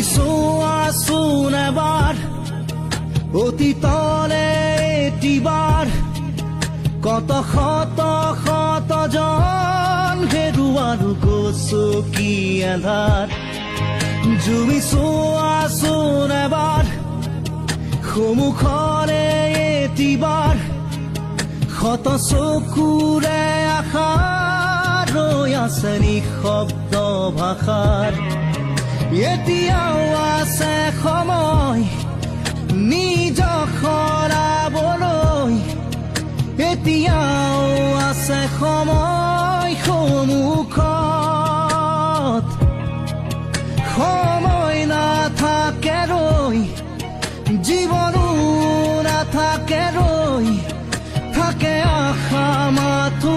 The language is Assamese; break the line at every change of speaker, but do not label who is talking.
চোৱাচোন এবাৰ অতীতলে এটিবাৰ কত শত শত জন হেৰুৱাৰো গছকি আন্ধাৰ জুমি চোৱাচোন এবাৰ সন্মুখলে এটিবাৰ শত চকুৰে আশা ৰৈ আছে নিঃশব্দ ভাষাৰ এতিয়াও আছে সময় নিজক সৰাবলৈ এতিয়াও আছে সময় সন্মুখত সময় নাথাকে ৰৈ জীৱনো নাথাকে ৰৈ থাকে আশা মাথো